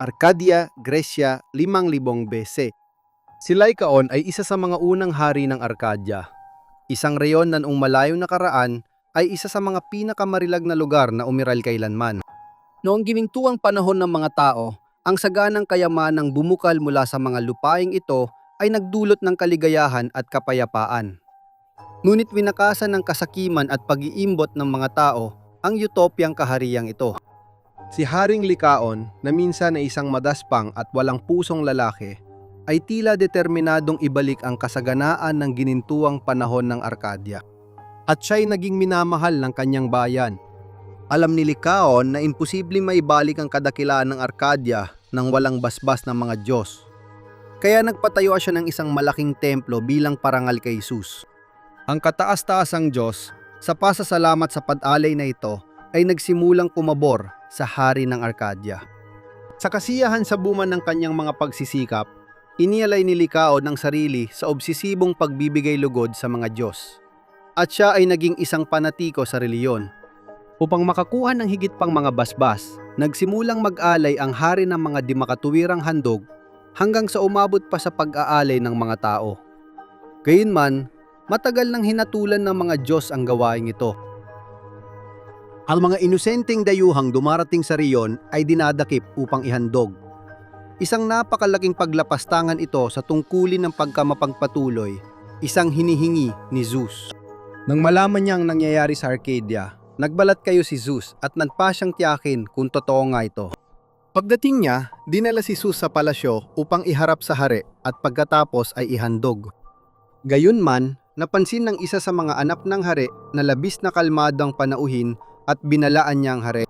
Arcadia, Gresya, 5,000 BC. Si Lycaon ay isa sa mga unang hari ng Arcadia. Isang reyon na noong malayong nakaraan ay isa sa mga pinakamarilag na lugar na umiral kailanman. Noong ginintuang panahon ng mga tao, ang saganang kayamanang bumukal mula sa mga lupaing ito ay nagdulot ng kaligayahan at kapayapaan. Ngunit winakasan ng kasakiman at pag-iimbot ng mga tao ang utopyang kahariang ito. Si Haring Lycaon, na minsan ay isang madaspang at walang pusong lalaki, ay tila determinadong ibalik ang kasaganaan ng ginintuang panahon ng Arcadia. At siya'y naging minamahal ng kanyang bayan. Alam ni Lycaon na imposibleng maibalik ang kadakilaan ng Arcadia nang walang basbas ng mga Diyos. Kaya nagpatayo siya ng isang malaking templo bilang parangal kay Jesus. Ang kataas-taasang Diyos, sa pasasalamat sa pag-alay na ito, ay nagsimulang kumabor sa hari ng Arcadia. Sa kasiyahan sa buman ng kanyang mga pagsisikap, inialay ni Lycaon ang sarili sa obsesibong pagbibigay lugod sa mga Diyos. At siya ay naging isang panatiko sa reliyon. Upang makakuha ng higit pang mga basbas, nagsimulang mag-alay ang hari ng mga di makatuwirang handog hanggang sa umabot pa sa pag-aalay ng mga tao. Gayunman, matagal nang hinatulan ng mga Diyos ang gawaing ito. Ang mga inosenteng dayuhang dumarating sa riyon ay dinadakip upang ihandog. Isang napakalaking paglapastangan ito sa tungkulin ng pagkamapagpatuloy, isang hinihingi ni Zeus. Nang malaman niyang nangyayari sa Arcadia, nagbalat kayo si Zeus at nagpa siyang tiyakin kung totoo nga ito. Pagdating niya, dinala si Zeus sa palasyo upang iharap sa hari at pagkatapos ay ihandog. Gayunman, napansin ng isa sa mga anak ng hari na labis na kalmado ang panauhin at binalaan niya ang hari.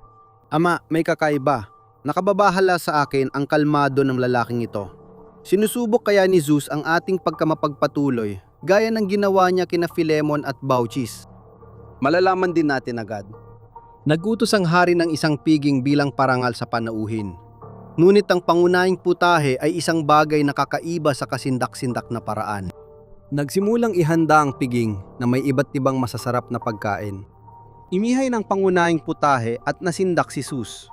Ama, may kakaiba. Nakababahala sa akin ang kalmado ng lalaking ito. Sinusubok kaya ni Zeus ang ating pagkamapagpatuloy gaya ng ginawa niya kina Philemon at Baucis. Malalaman din natin agad. Nagutos ang hari ng isang piging bilang parangal sa panauhin. Ngunit ang pangunahing putahe ay isang bagay na kakaiba sa kasindak-sindak na paraan. Nagsimulang ihanda ang piging na may iba't ibang masasarap na pagkain. Imihay ng pangunahing putahe at nasindak si Zeus.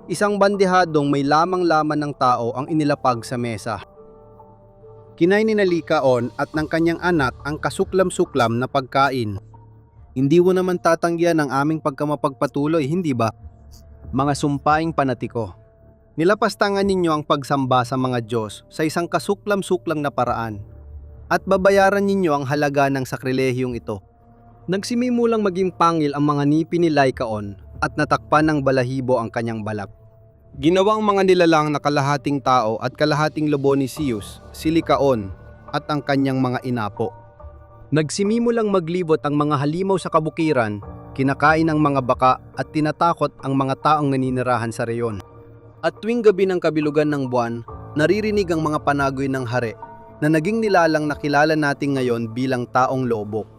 Isang bandehadong may lamang-laman ng tao ang inilapag sa mesa. Kinain ni Lycaon at ng kanyang anak ang kasuklam-suklam na pagkain. Hindi mo naman tatanggihan ang aming pagkamapagpatuloy, hindi ba? Mga sumpaing panatiko. Nilapastangan ninyo ang pagsamba sa mga Diyos sa isang kasuklam-suklang na paraan at babayaran ninyo ang halaga ng sakrilehiyong ito. Nagsimimulang maging pangil ang mga nipi ni Lycaon at natakpan ng balahibo ang kanyang balat. Ginawang mga nilalang na kalahating tao at kalahating lobo ni Zeus, si Lycaon at ang kanyang mga inapo. Nagsimimulang maglibot ang mga halimaw sa kabukiran, kinakain ang mga baka at tinatakot ang mga taong naninirahan sa reyon. At tuwing gabi ng kabilugan ng buwan, naririnig ang mga panagoy ng hari na naging nilalang na kilala natin ngayon bilang taong lobo.